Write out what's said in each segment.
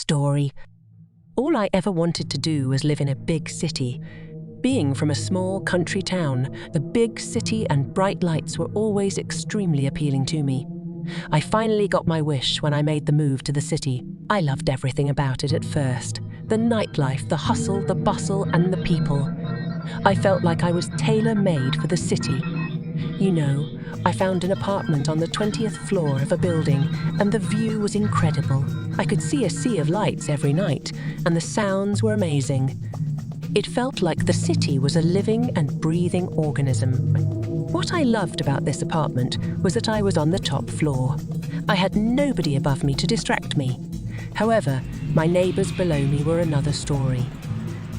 story. All I ever wanted to do was live in a big city. Being from a small country town, the big city and bright lights were always extremely appealing to me. I finally got my wish when I made the move to the city. I loved everything about it at first. The nightlife, the hustle, the bustle, and the people. I felt like I was tailor-made for the city. You know, I found an apartment on the 20th floor of a building, and the view was incredible. I could see a sea of lights every night, and the sounds were amazing. It felt like the city was a living and breathing organism. What I loved about this apartment was that I was on the top floor. I had nobody above me to distract me. However, my neighbours below me were another story.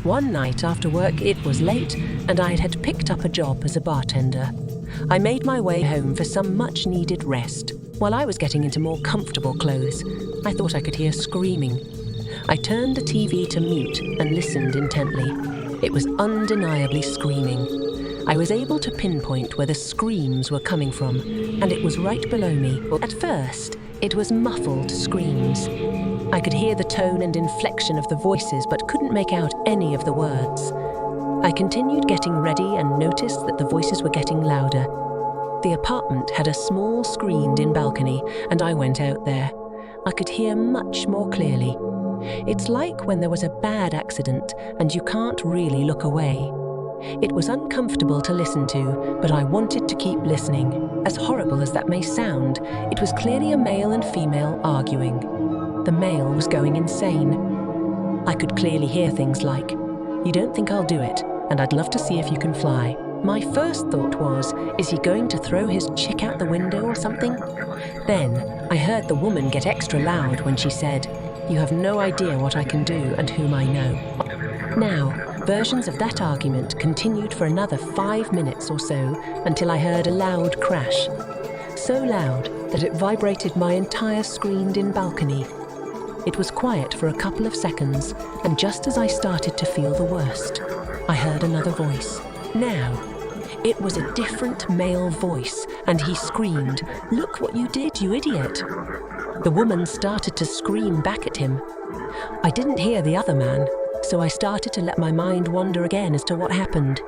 One night after work, it was late, and I had picked up a job as a bartender. I made my way home for some much-needed rest. While I was getting into more comfortable clothes, I thought I could hear screaming. I turned the TV to mute and listened intently. It was undeniably screaming. I was able to pinpoint where the screams were coming from, and it was right below me. At first, it was muffled screams. I could hear the tone and inflection of the voices, but couldn't make out any of the words. I continued getting ready and noticed that the voices were getting louder. The apartment had a small screened-in balcony, and I went out there. I could hear much more clearly. It's like when there was a bad accident and you can't really look away. It was uncomfortable to listen to, but I wanted to keep listening. As horrible as that may sound, it was clearly a male and female arguing. The male was going insane. I could clearly hear things like, "You don't think I'll do it, and I'd love to see if you can fly." My first thought was, is he going to throw his chick out the window or something? Then I heard the woman get extra loud when she said, "You have no idea what I can do and whom I know." Now, versions of that argument continued for another 5 minutes or so until I heard a loud crash. So loud that it vibrated my entire screened-in balcony. It was quiet for a couple of seconds, and just as I started to feel the worst, I heard another voice. Now, it was a different male voice, and he screamed, "Look what you did, you idiot!" The woman started to scream back at him. I didn't hear the other man, so I started to let my mind wander again as to what happened.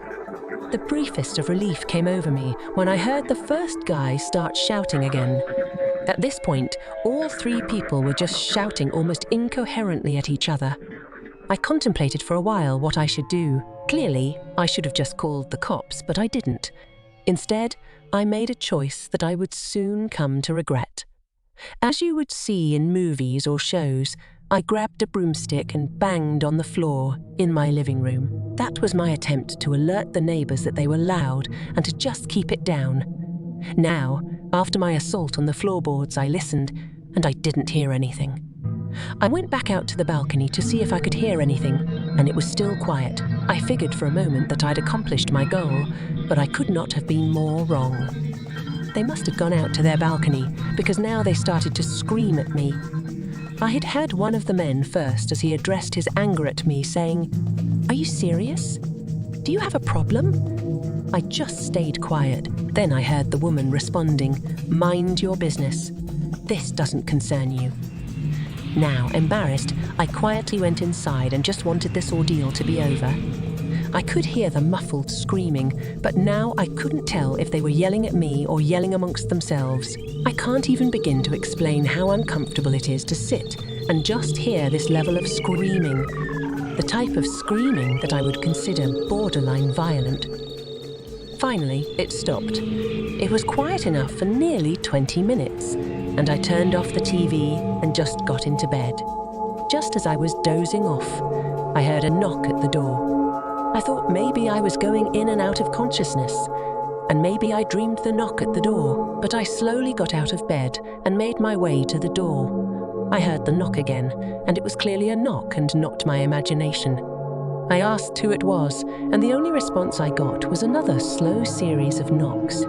The briefest of relief came over me when I heard the first guy start shouting again. At this point, all three people were just shouting almost incoherently at each other. I contemplated for a while what I should do. Clearly, I should have just called the cops, but I didn't. Instead, I made a choice that I would soon come to regret. As you would see in movies or shows, I grabbed a broomstick and banged on the floor in my living room. That was my attempt to alert the neighbours that they were loud and to just keep it down. Now, after my assault on the floorboards, I listened, and I didn't hear anything. I went back out to the balcony to see if I could hear anything, and it was still quiet. I figured for a moment that I'd accomplished my goal, but I could not have been more wrong. They must have gone out to their balcony, because now they started to scream at me. I had heard one of the men first as he addressed his anger at me, saying, "Are you serious? Do you have a problem?" I just stayed quiet. Then I heard the woman responding, "Mind your business. This doesn't concern you." Now, embarrassed, I quietly went inside and just wanted this ordeal to be over. I could hear the muffled screaming, but now I couldn't tell if they were yelling at me or yelling amongst themselves. I can't even begin to explain how uncomfortable it is to sit and just hear this level of screaming, the type of screaming that I would consider borderline violent. Finally, it stopped. It was quiet enough for nearly 20 minutes, and I turned off the TV and just got into bed. Just as I was dozing off, I heard a knock at the door. I thought maybe I was going in and out of consciousness, and maybe I dreamed the knock at the door, but I slowly got out of bed and made my way to the door. I heard the knock again, and it was clearly a knock and not my imagination. I asked who it was, and the only response I got was another slow series of knocks.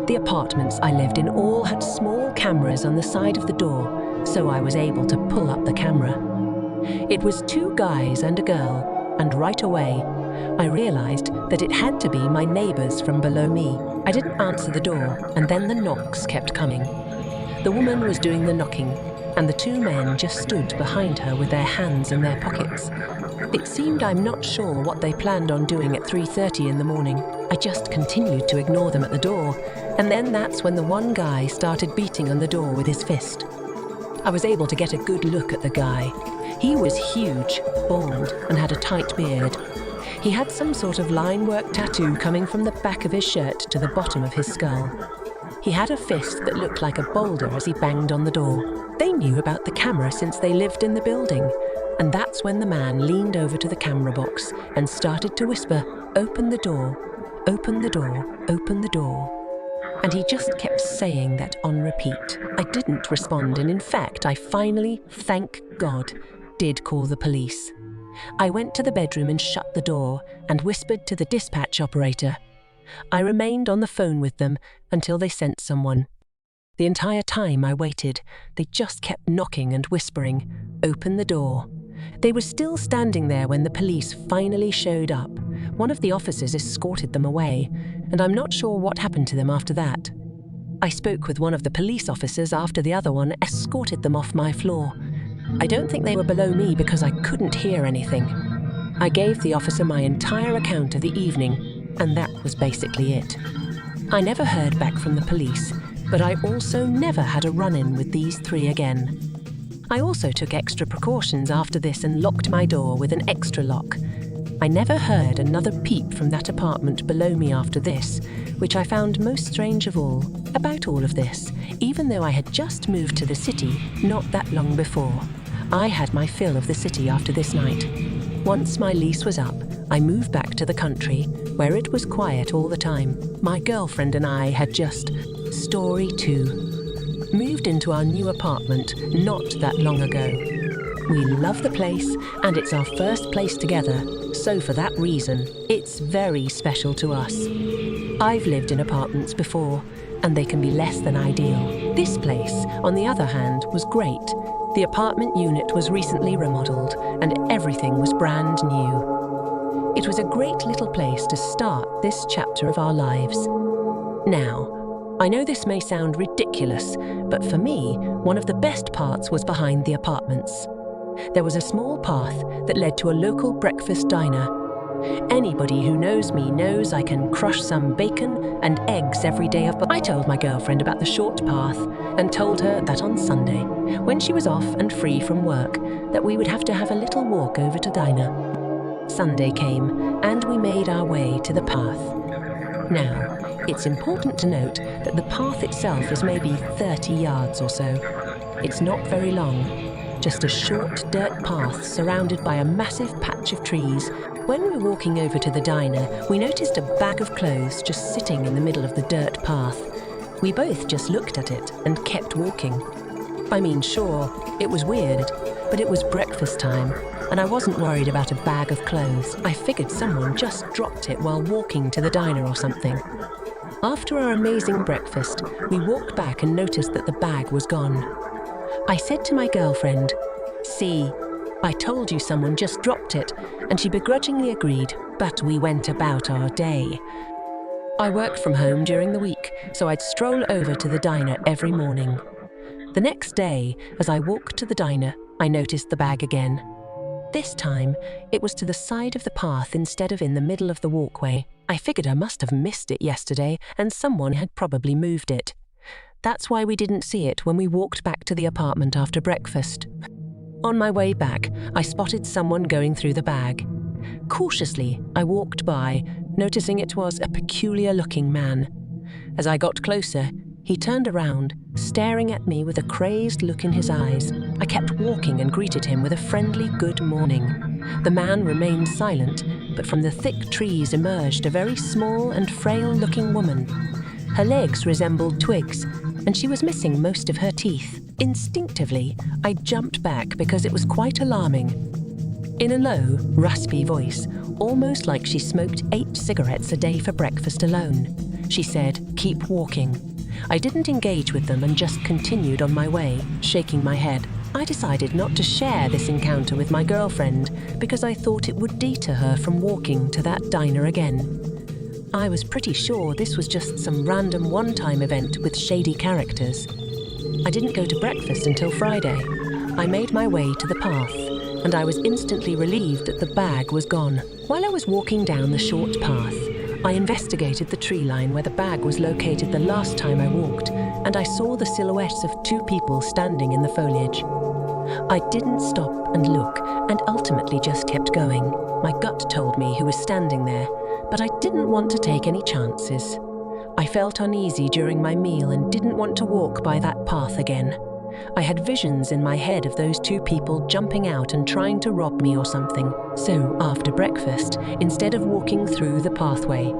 The apartments I lived in all had small cameras on the side of the door, so I was able to pull up the camera. It was 2 guys and a girl, and right away, I realized that it had to be my neighbours from below me. I didn't answer the door, and then the knocks kept coming. The woman was doing the knocking, and the two men just stood behind her with their hands in their pockets. It seemed I'm not sure what they planned on doing at 3:30 in the morning. I just continued to ignore them at the door, and then that's when the one guy started beating on the door with his fist. I was able to get a good look at the guy. He was huge, bald, and had a tight beard. He had some sort of line-work tattoo coming from the back of his shirt to the bottom of his skull. He had a fist that looked like a boulder as he banged on the door. They knew about the camera since they lived in the building, and that's when the man leaned over to the camera box and started to whisper, "Open the door, open the door, open the door." And he just kept saying that on repeat. I didn't respond, and in fact, I finally, thank God, did call the police. I went to the bedroom and shut the door and whispered to the dispatch operator. I remained on the phone with them until they sent someone. The entire time I waited, they just kept knocking and whispering, "Open the door." They were still standing there when the police finally showed up. One of the officers escorted them away, and I'm not sure what happened to them after that. I spoke with one of the police officers after the other one escorted them off my floor. I don't think they were below me because I couldn't hear anything. I gave the officer my entire account of the evening, and that was basically it. I never heard back from the police, but I also never had a run-in with these three again. I also took extra precautions after this and locked my door with an extra lock. I never heard another peep from that apartment below me after this, which I found most strange of all. About all of this, even though I had just moved to the city not that long before, I had my fill of the city after this night. Once my lease was up, I moved back to the country, where it was quiet all the time. My girlfriend and I had just, story 2, moved into our new apartment not that long ago. We love the place, and it's our first place together, so for that reason, it's very special to us. I've lived in apartments before, and they can be less than ideal. This place, on the other hand, was great. The apartment unit was recently remodeled, and everything was brand new. It was a great little place to start this chapter of our lives. Now, I know this may sound ridiculous, but for me, one of the best parts was behind the apartments. There was a small path that led to a local breakfast diner. Anybody who knows me knows I can crush some bacon and eggs every day of. I told my girlfriend about the short path and told her that on Sunday, when she was off and free from work, that we would have to have a little walk over to diner. Sunday came and we made our way to the path. Now, it's important to note that the path itself is maybe 30 yards or so. It's not very long, just a short dirt path surrounded by a massive patch of trees. When we were walking over to the diner, we noticed a bag of clothes just sitting in the middle of the dirt path. We both just looked at it and kept walking. I mean, sure, it was weird, but it was breakfast time, and I wasn't worried about a bag of clothes. I figured someone just dropped it while walking to the diner or something. After our amazing breakfast, we walked back and noticed that the bag was gone. I said to my girlfriend, "See, I told you someone just dropped it," and she begrudgingly agreed, but we went about our day. I worked from home during the week, so I'd stroll over to the diner every morning. The next day, as I walked to the diner, I noticed the bag again. This time, it was to the side of the path instead of in the middle of the walkway. I figured I must have missed it yesterday, and someone had probably moved it. That's why we didn't see it when we walked back to the apartment after breakfast. On my way back, I spotted someone going through the bag. Cautiously, I walked by, noticing it was a peculiar-looking man. As I got closer, he turned around, staring at me with a crazed look in his eyes. I kept walking and greeted him with a friendly good morning. The man remained silent, but from the thick trees emerged a very small and frail-looking woman. Her legs resembled twigs, and she was missing most of her teeth. Instinctively, I jumped back because it was quite alarming. In a low, raspy voice, almost like she smoked 8 cigarettes a day for breakfast alone, she said, "Keep walking." I didn't engage with them and just continued on my way, shaking my head. I decided not to share this encounter with my girlfriend because I thought it would deter her from walking to that diner again. I was pretty sure this was just some random one-time event with shady characters. I didn't go to breakfast until Friday. I made my way to the path, and I was instantly relieved that the bag was gone. While I was walking down the short path, I investigated the tree line where the bag was located the last time I walked, and I saw the silhouettes of two people standing in the foliage. I didn't stop and look, and ultimately just kept going. My gut told me who was standing there, but I didn't want to take any chances. I felt uneasy during my meal and didn't want to walk by that path again. I had visions in my head of those two people jumping out and trying to rob me or something. So, after breakfast, instead of walking through the pathway,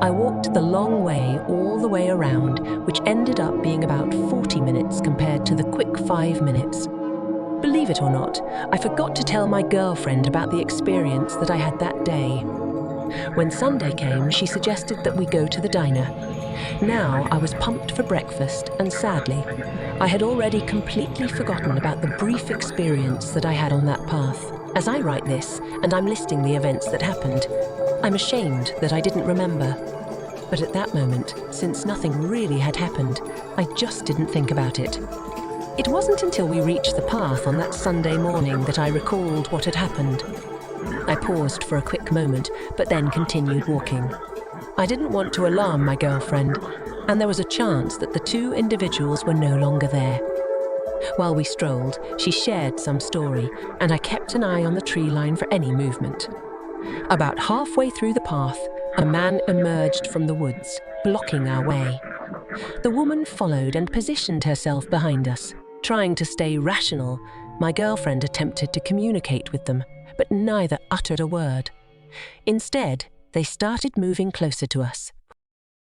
I walked the long way all the way around, which ended up being about 40 minutes compared to the quick 5 minutes. Believe it or not, I forgot to tell my girlfriend about the experience that I had that day. When Sunday came, she suggested that we go to the diner. Now I was pumped for breakfast, and sadly, I had already completely forgotten about the brief experience that I had on that path. As I write this, and I'm listing the events that happened, I'm ashamed that I didn't remember. But at that moment, since nothing really had happened, I just didn't think about it. It wasn't until we reached the path on that Sunday morning that I recalled what had happened. I paused for a quick moment, but then continued walking. I didn't want to alarm my girlfriend, and there was a chance that the two individuals were no longer there. While we strolled, she shared some story, and I kept an eye on the tree line for any movement. About halfway through the path, a man emerged from the woods, blocking our way. The woman followed and positioned herself behind us. Trying to stay rational, my girlfriend attempted to communicate with them, but neither uttered a word. Instead, they started moving closer to us.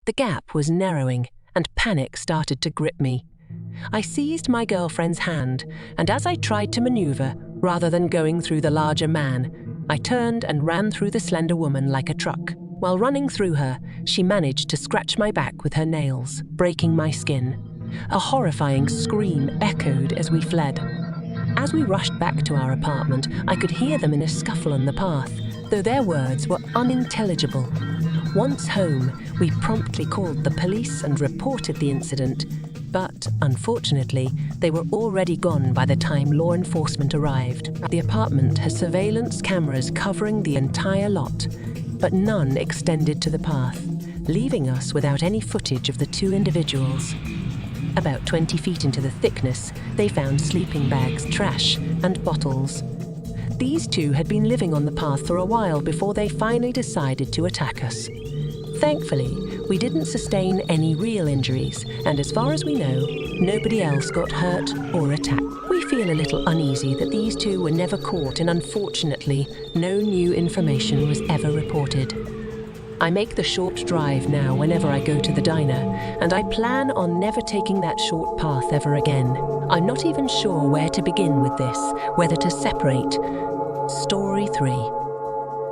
The gap was narrowing, and panic started to grip me. I seized my girlfriend's hand, and as I tried to maneuver, rather than going through the larger man, I turned and ran through the slender woman like a truck. While running through her, she managed to scratch my back with her nails, breaking my skin. A horrifying scream echoed as we fled. As we rushed back to our apartment, I could hear them in a scuffle on the path, though their words were unintelligible. Once home, we promptly called the police and reported the incident, but unfortunately, they were already gone by the time law enforcement arrived. The apartment has surveillance cameras covering the entire lot, but none extended to the path, leaving us without any footage of the two individuals. About 20 feet into the thickness, they found sleeping bags, trash, and bottles. These two had been living on the path for a while before they finally decided to attack us. Thankfully, we didn't sustain any real injuries, and as far as we know, nobody else got hurt or attacked. We feel a little uneasy that these two were never caught, and unfortunately, no new information was ever reported. I make the short drive now whenever I go to the diner, and I plan on never taking that short path ever again. I'm not even sure where to begin with this, whether to separate. Story 3.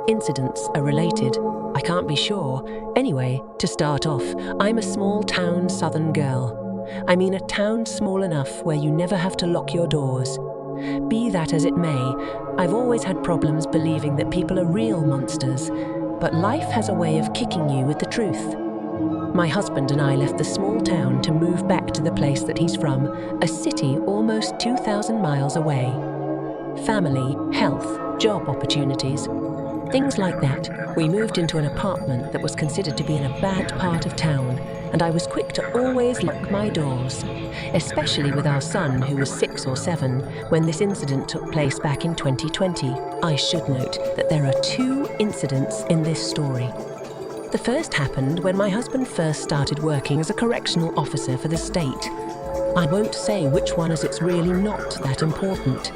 Incidents are related. I can't be sure. Anyway, to start off, I'm a small-town southern girl. I mean a town small enough where you never have to lock your doors. Be that as it may, I've always had problems believing that people are real monsters, but life has a way of kicking you with the truth. My husband and I left the small town to move back to the place that he's from, a city almost 2,000 miles away. Family, health, job opportunities, things like that. We moved into an apartment that was considered to be in a bad part of town, and I was quick to always lock my doors, especially with our son, who was 6 or 7, when this incident took place back in 2020. I should note that there are 2 incidents in this story. The first happened when my husband first started working as a correctional officer for the state. I won't say which one, as it's really not that important.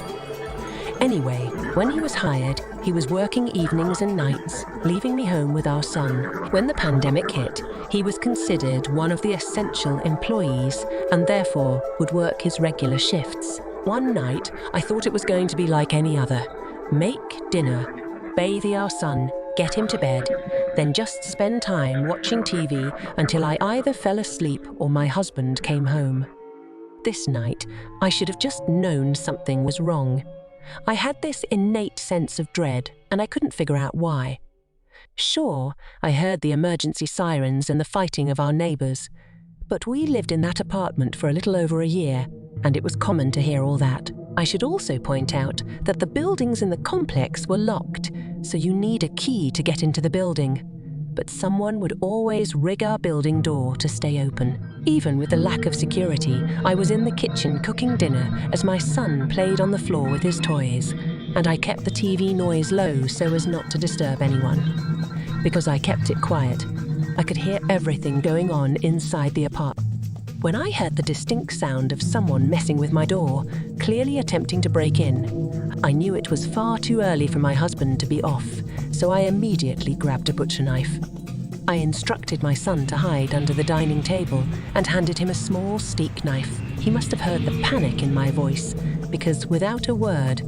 Anyway, when he was hired, he was working evenings and nights, leaving me home with our son. When the pandemic hit, he was considered one of the essential employees and therefore would work his regular shifts. One night, I thought it was going to be like any other. Make dinner, bathe our son, get him to bed, then just spend time watching TV until I either fell asleep or my husband came home. This night, I should have just known something was wrong. I had this innate sense of dread, and I couldn't figure out why. Sure, I heard the emergency sirens and the fighting of our neighbours, but we lived in that apartment for a little over a year, and it was common to hear all that. I should also point out that the buildings in the complex were locked, so you need a key to get into the building. But someone would always rig our building door to stay open. Even with the lack of security, I was in the kitchen cooking dinner as my son played on the floor with his toys, and I kept the TV noise low so as not to disturb anyone. Because I kept it quiet, I could hear everything going on inside the apartment. When I heard the distinct sound of someone messing with my door, clearly attempting to break in, I knew it was far too early for my husband to be off, so I immediately grabbed a butcher knife. I instructed my son to hide under the dining table and handed him a small steak knife. He must have heard the panic in my voice, because without a word,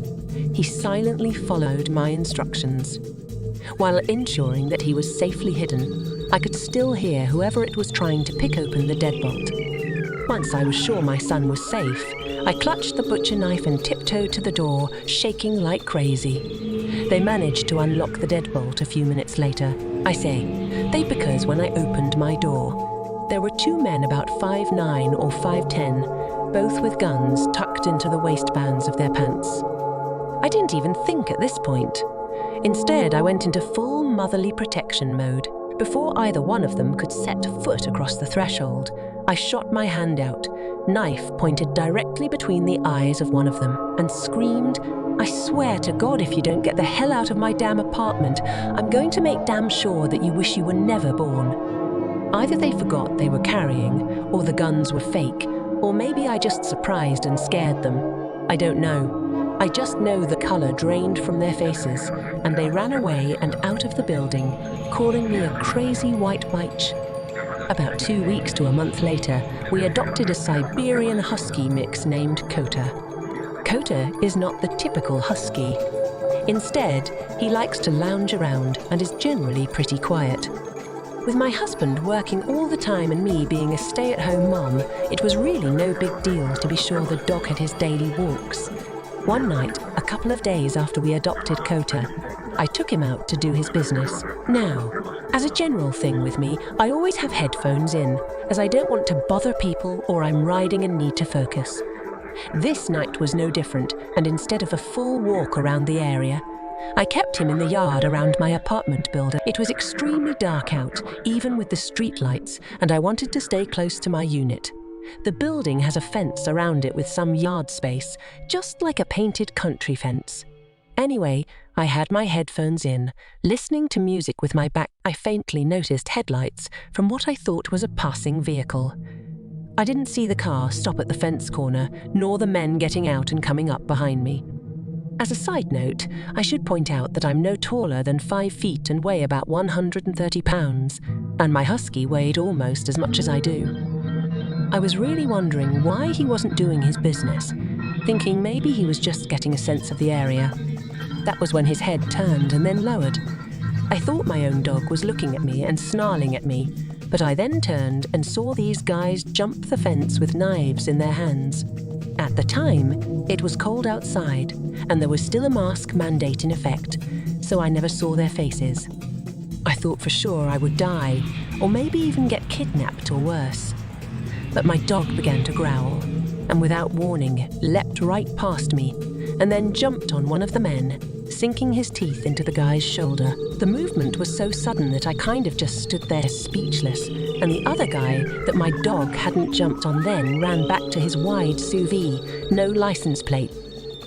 he silently followed my instructions. While ensuring that he was safely hidden, I could still hear whoever it was trying to pick open the deadbolt. Once I was sure my son was safe, I clutched the butcher knife and tiptoed to the door, shaking like crazy. They managed to unlock the deadbolt a few minutes later. I say they because when I opened my door, there were two men about 5'9" or 5'10", both with guns tucked into the waistbands of their pants. I didn't even think at this point. Instead, I went into full motherly protection mode. Before either one of them could set foot across the threshold, I shot my hand out, knife pointed directly between the eyes of one of them, and screamed, "I swear to God, if you don't get the hell out of my damn apartment, I'm going to make damn sure that you wish you were never born." Either they forgot they were carrying, or the guns were fake, or maybe I just surprised and scared them. I don't know. I just know the color drained from their faces, and they ran away and out of the building, calling me a crazy white bitch. About 2 weeks to a month later, we adopted a Siberian Husky mix named Kota. Kota is not the typical husky. Instead, he likes to lounge around and is generally pretty quiet. With my husband working all the time and me being a stay-at-home mom, it was really no big deal to be sure the dog had his daily walks. One night, a couple of days after we adopted Kota, I took him out to do his business. Now, as a general thing with me, I always have headphones in, as I don't want to bother people or I'm riding and need to focus. This night was no different, and instead of a full walk around the area, I kept him in the yard around my apartment building. It was extremely dark out, even with the street lights, and I wanted to stay close to my unit. The building has a fence around it with some yard space, just like a painted country fence. Anyway, I had my headphones in, listening to music with my back. I faintly noticed headlights from what I thought was a passing vehicle. I didn't see the car stop at the fence corner, nor the men getting out and coming up behind me. As a side note, I should point out that I'm no taller than 5 feet and weigh about 130 pounds, and my husky weighed almost as much as I do. I was really wondering why he wasn't doing his business, thinking maybe he was just getting a sense of the area. That was when his head turned and then lowered. I thought my own dog was looking at me and snarling at me, but I then turned and saw these guys jump the fence with knives in their hands. At the time, it was cold outside, and there was still a mask mandate in effect, so I never saw their faces. I thought for sure I would die, or maybe even get kidnapped or worse. But my dog began to growl, and without warning, leapt right past me, and then jumped on one of the men, sinking his teeth into the guy's shoulder. The movement was so sudden that I kind of just stood there speechless, and the other guy that my dog hadn't jumped on then ran back to his wide SUV, no license plate.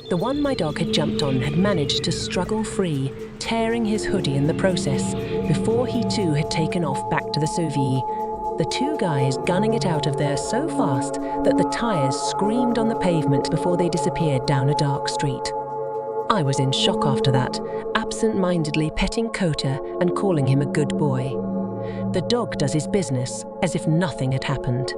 The one my dog had jumped on had managed to struggle free, tearing his hoodie in the process, before he too had taken off back to the SUV. The two guys gunning it out of there so fast that the tires screamed on the pavement before they disappeared down a dark street. I was in shock after that, absent-mindedly petting Kota and calling him a good boy. The dog does his business as if nothing had happened.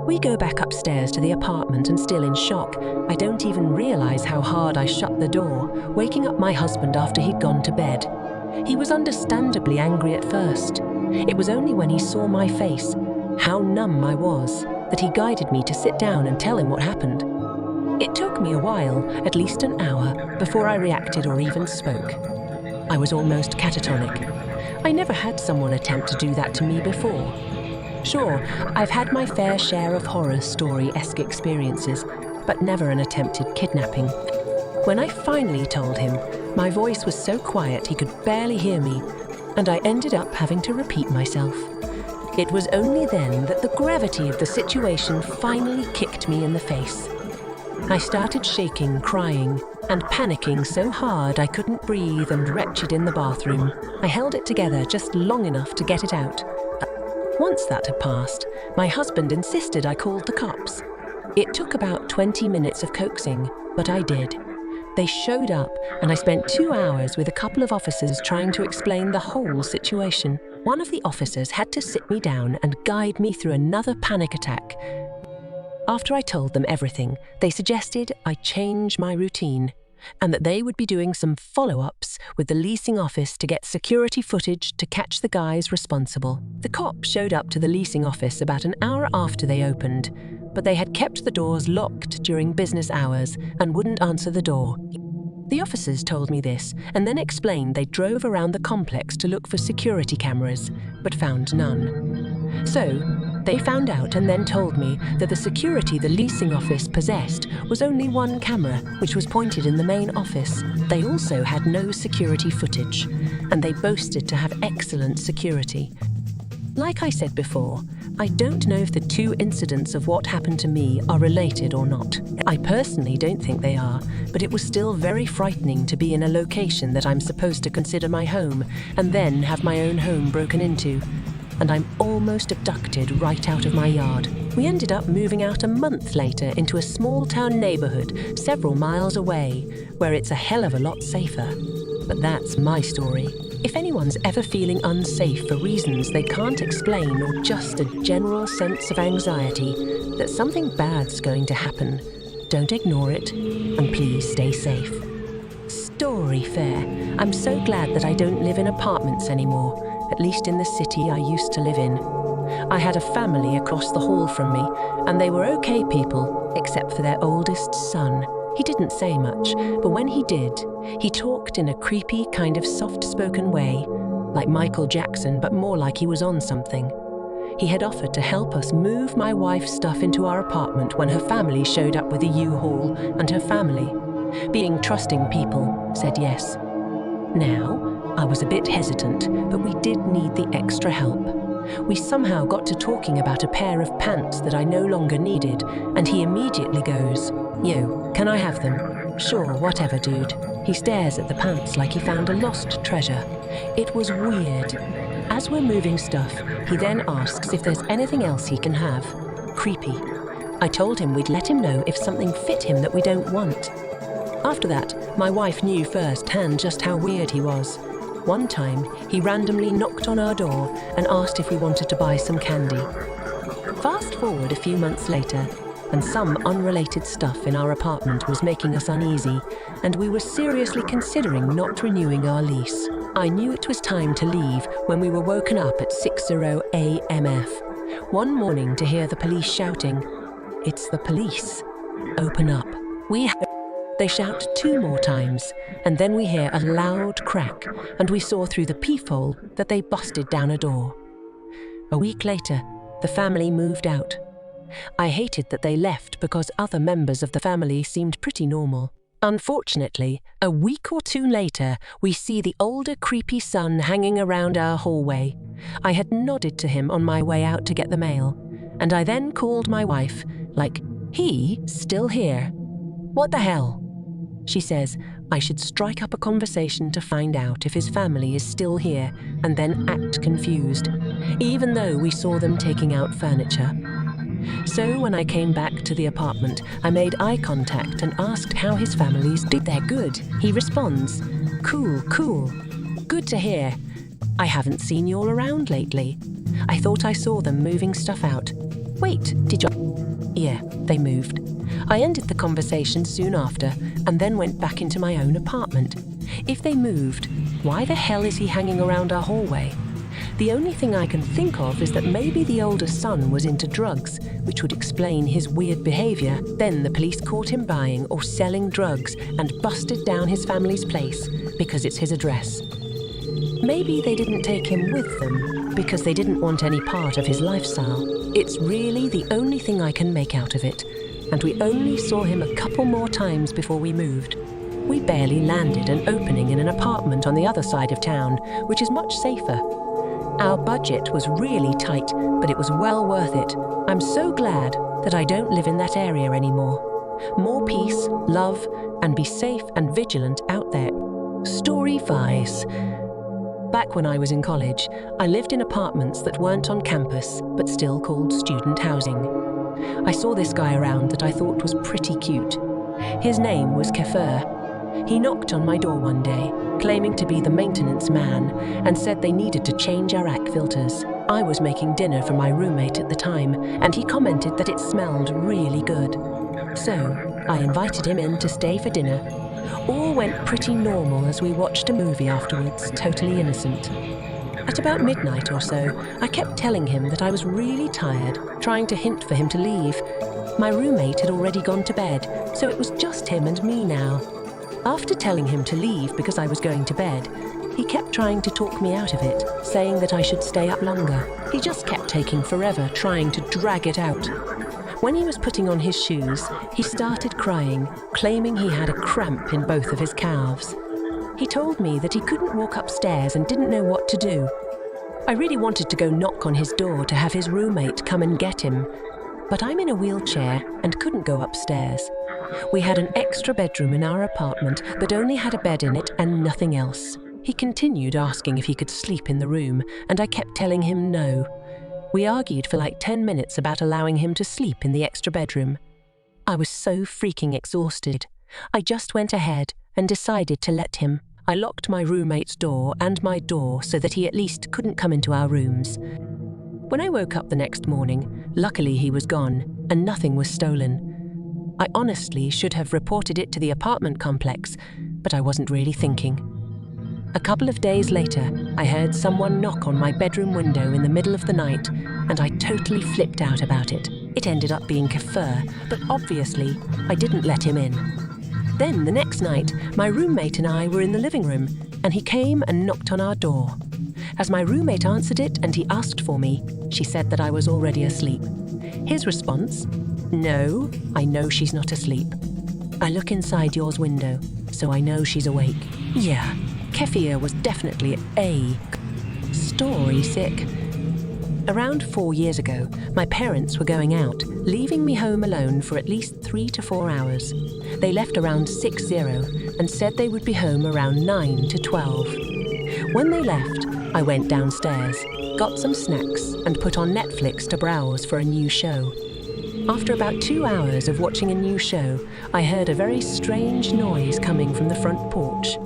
We go back upstairs to the apartment and still in shock, I don't even realize how hard I shut the door, waking up my husband after he'd gone to bed. He was understandably angry at first. It was only when he saw my face, how numb I was, that he guided me to sit down and tell him what happened. It took me a while, at least an hour, before I reacted or even spoke. I was almost catatonic. I never had someone attempt to do that to me before. Sure, I've had my fair share of horror story-esque experiences, but never an attempted kidnapping. When I finally told him, my voice was so quiet he could barely hear me, and I ended up having to repeat myself. It was only then that the gravity of the situation finally kicked me in the face. I started shaking, crying, and panicking so hard I couldn't breathe and wretched in the bathroom. I held it together just long enough to get it out. Once that had passed, my husband insisted I called the cops. It took about 20 minutes of coaxing, but I did. They showed up, and I spent 2 hours with a couple of officers trying to explain the whole situation. One of the officers had to sit me down and guide me through another panic attack. After I told them everything, they suggested I change my routine and that they would be doing some follow-ups with the leasing office to get security footage to catch the guys responsible. The cops showed up to the leasing office about an hour after they opened, but they had kept the doors locked during business hours and wouldn't answer the door. The officers told me this and then explained they drove around the complex to look for security cameras, but found none. So, they found out and then told me that the security the leasing office possessed was only one camera, which was pointed in the main office. They also had no security footage, and they boasted to have excellent security. Like I said before, I don't know if the two incidents of what happened to me are related or not. I personally don't think they are, but it was still very frightening to be in a location that I'm supposed to consider my home and then have my own home broken into. And I'm almost abducted right out of my yard. We ended up moving out a month later into a small-town neighborhood several miles away, where it's a hell of a lot safer. But that's my story. If anyone's ever feeling unsafe for reasons they can't explain or just a general sense of anxiety that something bad's going to happen, don't ignore it, and please stay safe. Story fair. I'm so glad that I don't live in apartments anymore. At least in the city I used to live in. I had a family across the hall from me, and they were okay people, except for their oldest son. He didn't say much, but when he did, he talked in a creepy kind of soft-spoken way, like Michael Jackson, but more like he was on something. He had offered to help us move my wife's stuff into our apartment when her family showed up with a U-Haul, and her family, being trusting people, said yes. Now, I was a bit hesitant, but we did need the extra help. We somehow got to talking about a pair of pants that I no longer needed, and he immediately goes, "Yo, can I have them?" "Sure, whatever, dude." He stares at the pants like he found a lost treasure. It was weird. As we're moving stuff, he then asks if there's anything else he can have. Creepy. I told him we'd let him know if something fit him that we don't want. After that, my wife knew firsthand just how weird he was. One time, he randomly knocked on our door and asked if we wanted to buy some candy. Fast forward a few months later, and some unrelated stuff in our apartment was making us uneasy, and we were seriously considering not renewing our lease. I knew it was time to leave when we were woken up at 60 AMF. One morning to hear the police shouting, "It's the police. Open up." They shout 2 more times, and then we hear a loud crack, and we saw through the peephole that they busted down a door. A week later, the family moved out. I hated that they left because other members of the family seemed pretty normal. Unfortunately, a week or 2 later, we see the older creepy son hanging around our hallway. I had nodded to him on my way out to get the mail, and I then called my wife, like, "He still here? What the hell?" She says I should strike up a conversation to find out if his family is still here and then act confused, even though we saw them taking out furniture. So when I came back to the apartment, I made eye contact and asked how his family's doing. "They're good," he responds. "Cool, cool. Good to hear. I haven't seen you all around lately. I thought I saw them moving stuff out. Wait, did you?" "Yeah, they moved." I ended the conversation soon after and then went back into my own apartment. If they moved, why the hell is he hanging around our hallway? The only thing I can think of is that maybe the older son was into drugs, which would explain his weird behavior. Then the police caught him buying or selling drugs and busted down his family's place because it's his address. Maybe they didn't take him with them because they didn't want any part of his lifestyle. It's really the only thing I can make out of it. and we only saw him a couple more times before we moved. We barely landed an opening in an apartment on the other side of town, which is much safer. Our budget was really tight, but it was well worth it. I'm so glad that I don't live in that area anymore. More peace, love, and be safe and vigilant out there. Story 5. Back when I was in college, I lived in apartments that weren't on campus, but still called student housing. I saw this guy around that I thought was pretty cute. His name was Kefir. He knocked on my door one day, claiming to be the maintenance man, and said they needed to change our AC filters. I was making dinner for my roommate at the time, and he commented that it smelled really good. So, I invited him in to stay for dinner. All went pretty normal as we watched a movie afterwards, totally innocent. At about midnight or so, I kept telling him that I was really tired, trying to hint for him to leave. My roommate had already gone to bed, so it was just him and me now. After telling him to leave because I was going to bed, he kept trying to talk me out of it, saying that I should stay up longer. He just kept taking forever, trying to drag it out. When he was putting on his shoes, he started crying, claiming he had a cramp in both of his calves. He told me that he couldn't walk upstairs and didn't know what to do. I really wanted to go knock on his door to have his roommate come and get him, but I'm in a wheelchair and couldn't go upstairs. We had an extra bedroom in our apartment, but only had a bed in it and nothing else. He continued asking if he could sleep in the room, and I kept telling him no. We argued for like 10 minutes about allowing him to sleep in the extra bedroom. I was so freaking exhausted. I just went ahead and decided to let him. I locked my roommate's door and my door so that he at least couldn't come into our rooms. When I woke up the next morning, luckily he was gone and nothing was stolen. I honestly should have reported it to the apartment complex, but I wasn't really thinking. A couple of days later, I heard someone knock on my bedroom window in the middle of the night, and I totally flipped out about it. It ended up being Kefir, but obviously, I didn't let him in. Then the next night, my roommate and I were in the living room, and he came and knocked on our door. As my roommate answered it and he asked for me, she said that I was already asleep. His response: "No, I know she's not asleep. I look inside yours window, so I know she's awake." Yeah, Kefir was definitely a story sick. Around 4 years ago, my parents were going out, leaving me home alone for at least 3 to 4 hours. They left around 6:00 and said they would be home around 9 to 12. When they left, I went downstairs, got some snacks, and put on Netflix to browse for a new show. After about 2 hours of watching a new show, I heard a very strange noise coming from the front porch.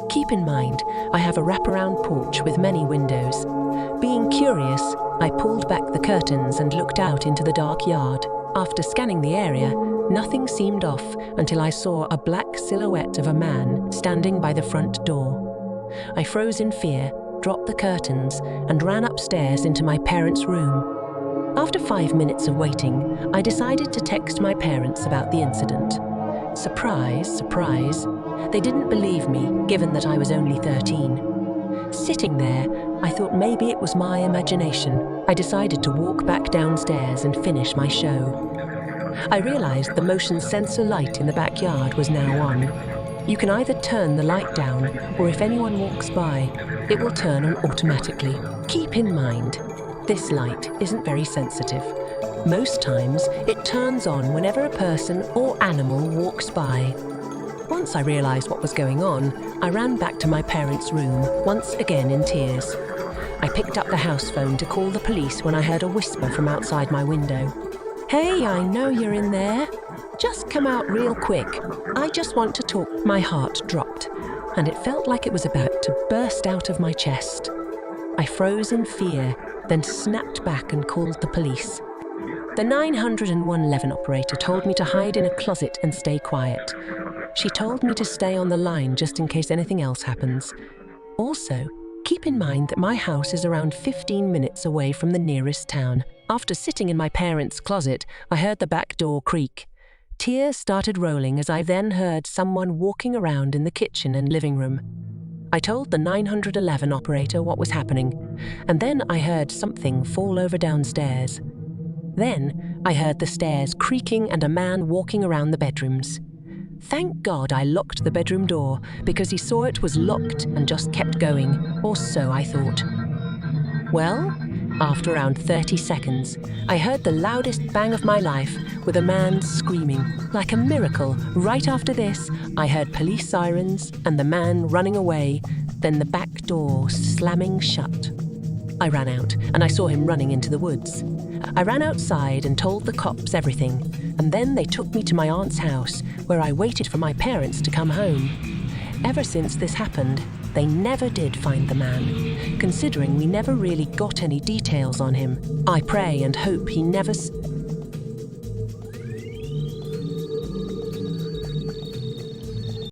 Keep in mind, I have a wraparound porch with many windows. Being curious, I pulled back the curtains and looked out into the dark yard. After scanning the area, nothing seemed off until I saw a black silhouette of a man standing by the front door. I froze in fear, dropped the curtains, and ran upstairs into my parents' room. After 5 minutes of waiting, I decided to text my parents about the incident. Surprise, surprise, they didn't believe me, given that I was only 13. Sitting there, I thought maybe it was my imagination. I decided to walk back downstairs and finish my show. I realized the motion sensor light in the backyard was now on. You can either turn the light down, or if anyone walks by, it will turn on automatically. Keep in mind, this light isn't very sensitive. Most times, it turns on whenever a person or animal walks by. Once I realized what was going on, I ran back to my parents' room, once again in tears. I picked up the house phone to call the police when I heard a whisper from outside my window. "Hey, I know you're in there. Just come out real quick. I just want to talk." My heart dropped, and it felt like it was about to burst out of my chest. I froze in fear, then snapped back and called the police. The 911 operator told me to hide in a closet and stay quiet. She told me to stay on the line just in case anything else happens. Also, keep in mind that my house is around 15 minutes away from the nearest town. After sitting in my parents' closet, I heard the back door creak. Tears started rolling as I then heard someone walking around in the kitchen and living room. I told the 911 operator what was happening, and then I heard something fall over downstairs. Then, I heard the stairs creaking and a man walking around the bedrooms. Thank God I locked the bedroom door because he saw it was locked and just kept going, or so I thought. Well, after around 30 seconds, I heard the loudest bang of my life with a man screaming. Like a miracle, right after this, I heard police sirens and the man running away, then the back door slamming shut. I ran out and I saw him running into the woods. I ran outside and told the cops everything, and then they took me to my aunt's house where I waited for my parents to come home. Ever since this happened, they never did find the man, considering we never really got any details on him. I pray and hope he never